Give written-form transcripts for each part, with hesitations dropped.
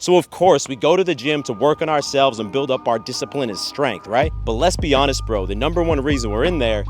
So of course, we go to the gym to work on ourselves and build up our discipline and strength, right? But let's be honest, bro, the number one reason we're in there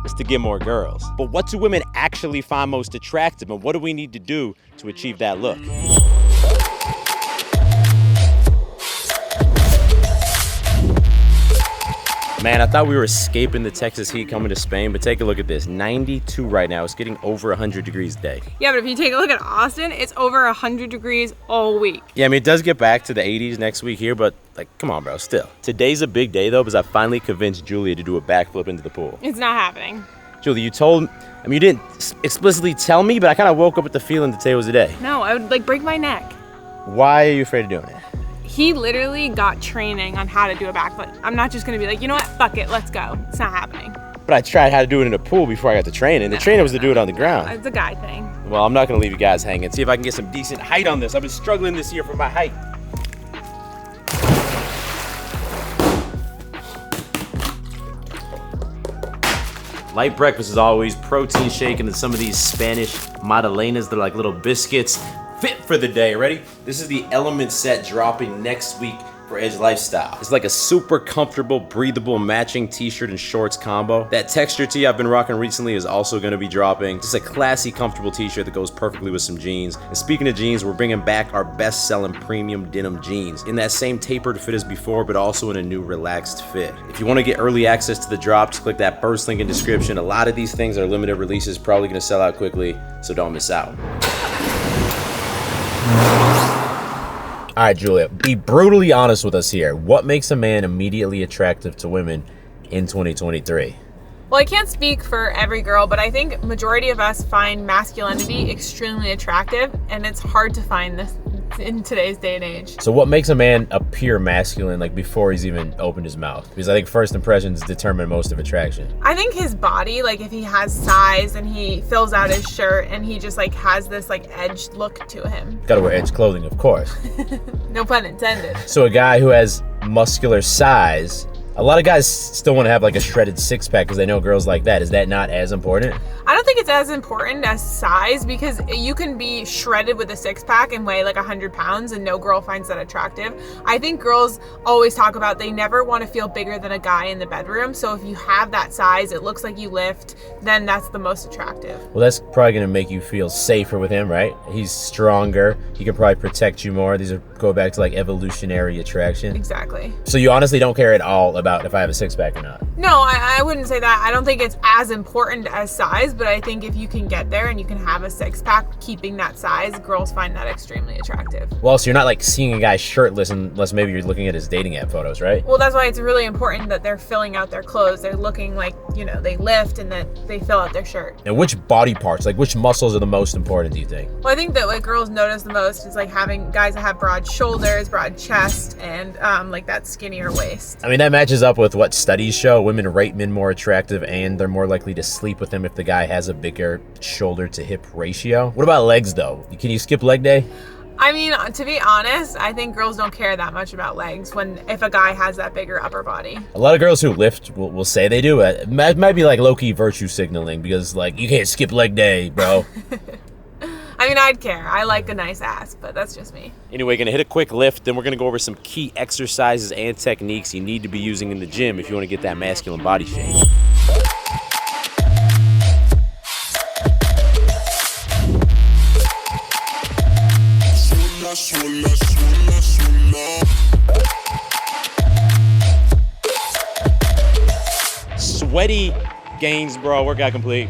is to get more girls. But what do women actually find most attractive, and what do we need to do to achieve that look? Man, I thought we were escaping the Texas heat coming to Spain, but take a look at this. 92 right now. It's getting over 100 degrees a day. Yeah, but if you take a look at Austin, it's over 100 degrees all week. Yeah, I mean, it does get back to the 80s next week here, but like, come on, bro, still. Today's a big day, though, because I finally convinced Julia to do a backflip into the pool. It's not happening. Julia, you didn't explicitly tell me, but I kind of woke up with the feeling that today was the day. No, I would break my neck. Why are you afraid of doing it? He literally got training on how to do a backflip. I'm not just gonna be like, you know what, fuck it, let's go. It's not happening. But I tried how to do it in a pool before I got the training. The trainer was to do it on the ground. It's a guy thing. Well, I'm not gonna leave you guys hanging. See if I can get some decent height on this. I've been struggling this year for my height. Light breakfast as always, protein shake, and then some of these Spanish magdalenas. They're like little biscuits. Fit for the day, ready? This is the Element set dropping next week for Edge Lifestyle. It's like a super comfortable, breathable, matching t-shirt and shorts combo. That texture tee I've been rocking recently is also gonna be dropping. Just a classy, comfortable t-shirt that goes perfectly with some jeans. And speaking of jeans, we're bringing back our best-selling premium denim jeans in that same tapered fit as before, but also in a new relaxed fit. If you wanna get early access to the drop, just click that first link in description. A lot of these things are limited releases, probably gonna sell out quickly, so don't miss out. All right, Julia, be brutally honest with us here. What makes a man immediately attractive to women in 2023? Well, I can't speak for every girl, but I think majority of us find masculinity extremely attractive, and it's hard to find this in today's day and age. So what makes a man appear masculine, like before he's even opened his mouth? Because I think first impressions determine most of attraction. I think his body, like if he has size and he fills out his shirt and he just like has this like edged look to him. Gotta wear edged clothing, of course. No pun intended. So a guy who has muscular size, a lot of guys still want to have like a shredded six-pack because they know girls like that. Is that not as important? I don't think it's as important as size, because you can be shredded with a six-pack and weigh like 100 pounds and no girl finds that attractive. I think girls always talk about they never want to feel bigger than a guy in the bedroom. So if you have that size, it looks like you lift, then that's the most attractive. Well, that's probably going to make you feel safer with him, right? He's stronger. He can probably protect you more. These are go back to like evolutionary attraction. Exactly. So you honestly don't care at all about if I have a six-pack or not? No, I wouldn't say that. I don't think it's as important as size, but I think if you can get there and you can have a six-pack keeping that size, girls find that extremely attractive. Well, so you're not like seeing a guy shirtless unless maybe you're looking at his dating app photos, right? Well, that's why it's really important that they're filling out their clothes. They're looking like, you know, they lift and that they fill out their shirt. And which body parts, like which muscles are the most important, do you think? Well, I think that what girls notice the most is like having guys that have broad shoulders, broad chest, and like that skinnier waist. I mean, that matches up with what studies show. Women rate men more attractive and they're more likely to sleep with them if the guy has a bigger shoulder to hip ratio. What about legs though? Can you skip leg day? I mean, to be honest, I think girls don't care that much about legs if a guy has that bigger upper body. A lot of girls who lift will say they do. It might be like low-key virtue signaling because like you can't skip leg day, bro. I mean, I'd care. I like a nice ass, but that's just me. Anyway, gonna hit a quick lift, then we're gonna go over some key exercises and techniques you need to be using in the gym if you wanna get that masculine body shape. Sweaty gains, bro. Workout complete.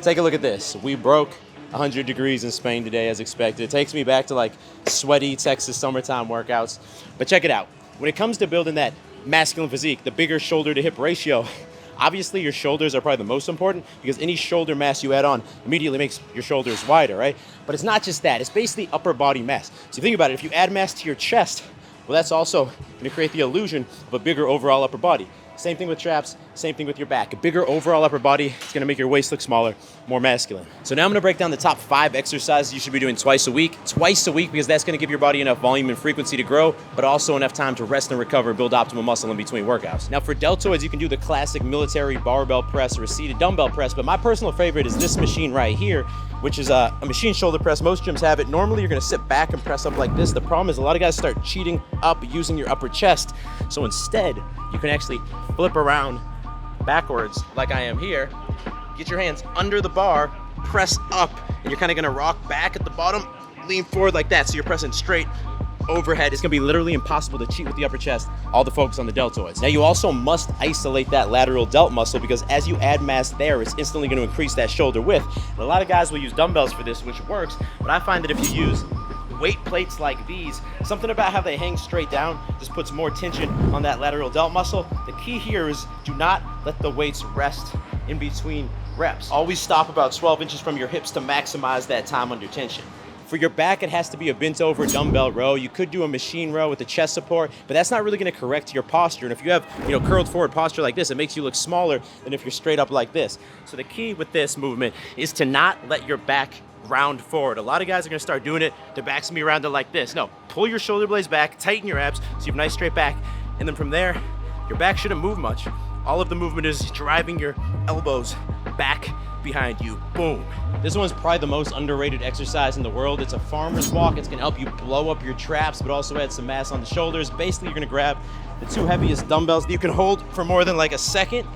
Take a look at this. We broke 100 degrees in Spain today as expected. It takes me back to like sweaty Texas summertime workouts. But check it out. When it comes to building that masculine physique, the bigger shoulder to hip ratio, obviously your shoulders are probably the most important because any shoulder mass you add on immediately makes your shoulders wider, right? But it's not just that. It's basically upper body mass. So think about it. If you add mass to your chest, well, that's also going to create the illusion of a bigger overall upper body. Same thing with traps, same thing with your back. A bigger overall upper body, it's gonna make your waist look smaller, more masculine. So now I'm gonna break down the top 5 exercises you should be doing twice a week. Twice a week because that's gonna give your body enough volume and frequency to grow, but also enough time to rest and recover, build optimal muscle in between workouts. Now for deltoids, you can do the classic military barbell press or a seated dumbbell press, but my personal favorite is this machine right here, which is a machine shoulder press. Most gyms have it. Normally you're gonna sit back and press up like this. The problem is a lot of guys start cheating up using your upper chest. So instead, you can actually flip around backwards like I am here, get your hands under the bar, press up, and you're kind of gonna rock back at the bottom, lean forward like that, so you're pressing straight overhead. It's gonna be literally impossible to cheat with the upper chest. All the focus on the deltoids. Now you also must isolate that lateral delt muscle because as you add mass there, it's instantly gonna increase that shoulder width. And a lot of guys will use dumbbells for this, which works, but I find that if you use weight plates like these, something about how they hang straight down just puts more tension on that lateral delt muscle. The key here is do not let the weights rest in between reps. Always stop about 12 inches from your hips to maximize that time under tension. For your back, it has to be a bent over dumbbell row. You could do a machine row with a chest support, but that's not really gonna correct your posture. And if you have, curled forward posture like this, it makes you look smaller than if you're straight up like this. So the key with this movement is to not let your back round forward. A lot of guys are gonna start doing it, their back's gonna be rounded like this. No, pull your shoulder blades back, tighten your abs, so you have a nice straight back. And then from there, your back shouldn't move much. All of the movement is driving your elbows back behind you, boom. This one's probably the most underrated exercise in the world. It's a farmer's walk. It's gonna help you blow up your traps, but also add some mass on the shoulders. Basically, you're gonna grab the 2 heaviest dumbbells that you can hold for more than like a second,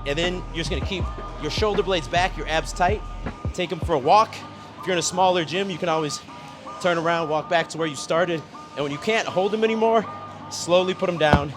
and then you're just gonna keep your shoulder blades back, your abs tight, take them for a walk. If you're in a smaller gym, you can always turn around, walk back to where you started, and when you can't hold them anymore, slowly put them down.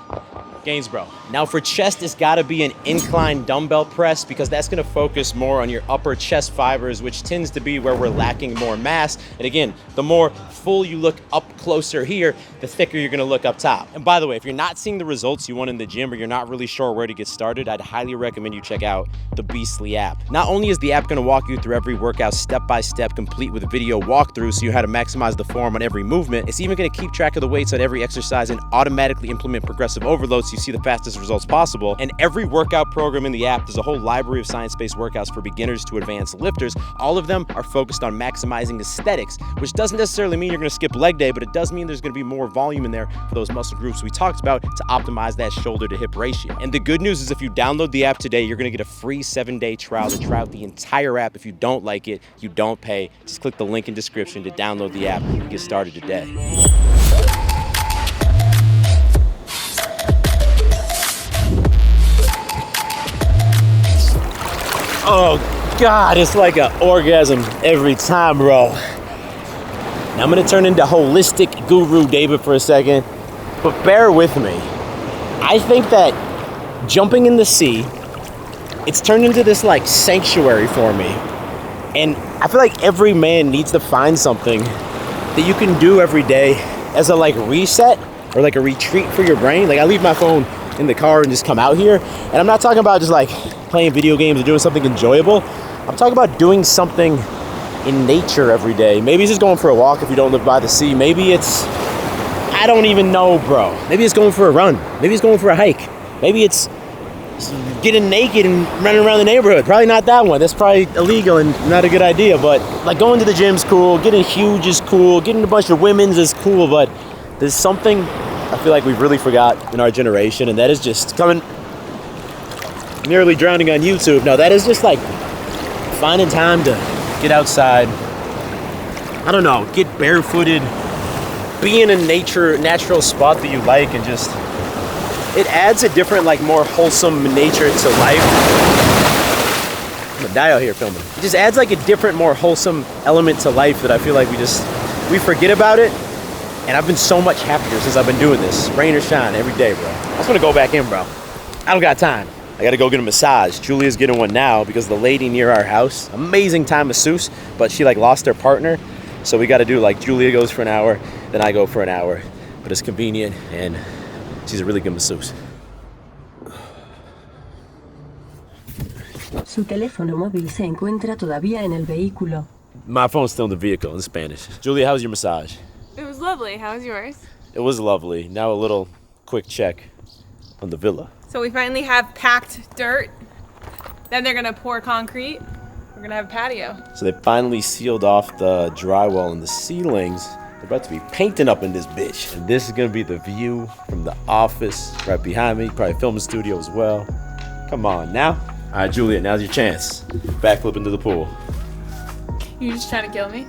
Gainsborough. Now for chest, it's gotta be an incline dumbbell press because that's gonna focus more on your upper chest fibers, which tends to be where we're lacking more mass. And again, the more full you look up closer here, the thicker you're gonna look up top. And by the way, if you're not seeing the results you want in the gym or you're not really sure where to get started, I'd highly recommend you check out the Beastly app. Not only is the app gonna walk you through every workout step by step, complete with video walkthrough so you know how to maximize the form on every movement, it's even gonna keep track of the weights on every exercise and automatically implement progressive overload so you see the fastest results possible. And every workout program in the app, there's a whole library of science-based workouts for beginners to advanced lifters. All of them are focused on maximizing aesthetics, which doesn't necessarily mean you're gonna skip leg day, but it does mean there's gonna be more volume in there for those muscle groups we talked about to optimize that shoulder to hip ratio. And the good news is if you download the app today, you're gonna get a free 7-day trial to try out the entire app. If you don't like it, you don't pay. Just click the link in description to download the app and get started today. Oh God, it's like an orgasm every time, bro. Now I'm gonna turn into holistic guru David for a second, but bear with me. I think that jumping in the sea, it's turned into this like sanctuary for me. And I feel like every man needs to find something that you can do every day as a like reset or like a retreat for your brain. Like I leave my phone in the car and just come out here. And I'm not talking about just like playing video games or doing something enjoyable. I'm talking about doing something in nature every day. Maybe it's just going for a walk if you don't live by the sea. Maybe it's, I don't even know, bro. Maybe it's going for a run. Maybe it's going for a hike. Maybe it's getting naked and running around the neighborhood. Probably not that one. That's probably illegal and not a good idea. But like going to the gym's cool. Getting huge is cool. Getting a bunch of women's is cool. But there's something I feel like we've really forgot in our generation, and that is just coming, nearly drowning on YouTube. No, that is just like finding time to get outside. I don't know, get barefooted, be in a natural spot that you like, and just, it adds a different, like more wholesome nature to life. I'm gonna die out here filming. It just adds like a different, more wholesome element to life that I feel like we forget about it. And I've been so much happier since I've been doing this, rain or shine, every day, bro. I just wanna go back in, bro. I don't got time. I gotta go get a massage. Julia's getting one now because the lady near our house, amazing Thai masseuse, but she like lost her partner. So we gotta do like Julia goes for an hour, then I go for an hour. But it's convenient and she's a really good masseuse. Su teléfono móvil se encuentra todavía en el vehículo. My phone's still in the vehicle in Spanish. Julia, how was your massage? It was lovely. How was yours? It was lovely. Now a little quick check on the villa. So we finally have packed dirt. Then they're gonna pour concrete. We're gonna have a patio. So they finally sealed off the drywall and the ceilings. They're about to be painting up in this bitch. And this is gonna be the view from the office right behind me. Probably filming studio as well. Come on now. All right, Juliet, now's your chance. Backflip into the pool. You just trying to kill me?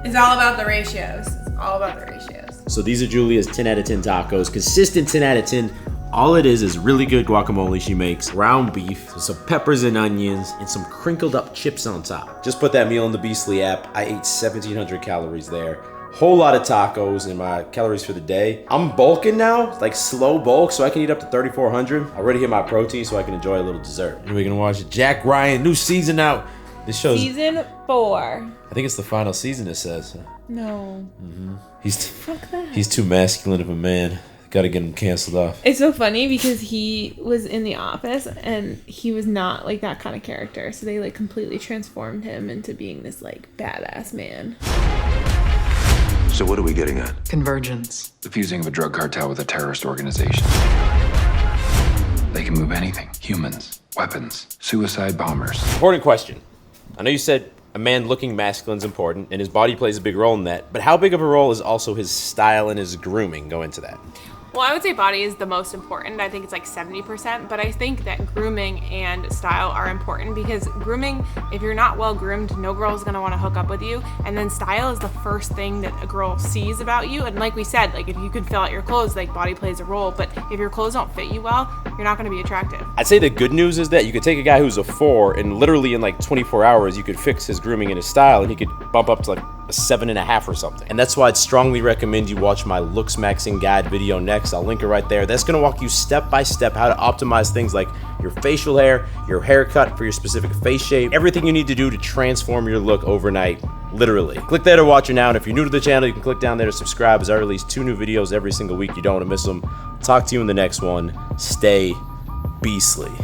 It's all about the ratios. It's all about the ratios. So these are Julia's 10 out of 10 tacos. Consistent 10 out of 10. All it is really good guacamole she makes. Ground beef, some peppers and onions, and some crinkled up chips on top. Just put that meal in the Beastly app. I ate 1,700 calories there. Whole lot of tacos in my calories for the day. I'm bulking now, like slow bulk, so I can eat up to 3,400. I already hit my protein, so I can enjoy a little dessert. And we're gonna watch Jack Ryan, new season out. This show's Season 4. I think it's the final season, it says. No. Fuck that. He's too masculine of a man. Gotta get him canceled off. It's so funny because he was in The Office and he was not like that kind of character. So they like completely transformed him into being this like badass man. So what are we getting at? Convergence. The fusing of a drug cartel with a terrorist organization. They can move anything. Humans, weapons, suicide bombers. Important question. I know you said a man looking masculine is important and his body plays a big role in that, but how big of a role is also his style and his grooming go into that? Well, I would say body is the most important. I think it's like 70%, but I think that grooming and style are important because grooming, if you're not well groomed, no girl is gonna wanna hook up with you. And then style is the first thing that a girl sees about you. And like we said, like if you can fill out your clothes, like body plays a role, but if your clothes don't fit you well, you're not gonna be attractive. I'd say the good news is that you could take a guy who's a 4 and literally in like 24 hours, you could fix his grooming and his style and he could bump up to like a 7.5 or something. And that's why I'd strongly recommend you watch my looks maxing guide video next. I'll link it right there. That's gonna walk you step by step how to optimize things like your facial hair, your haircut for your specific face shape, everything you need to do to transform your look overnight, literally. Click there to watch it now, and if you're new to the channel, you can click down there to subscribe as I release 2 new videos every single week. You don't wanna miss them. Talk to you in the next one. Stay beastly.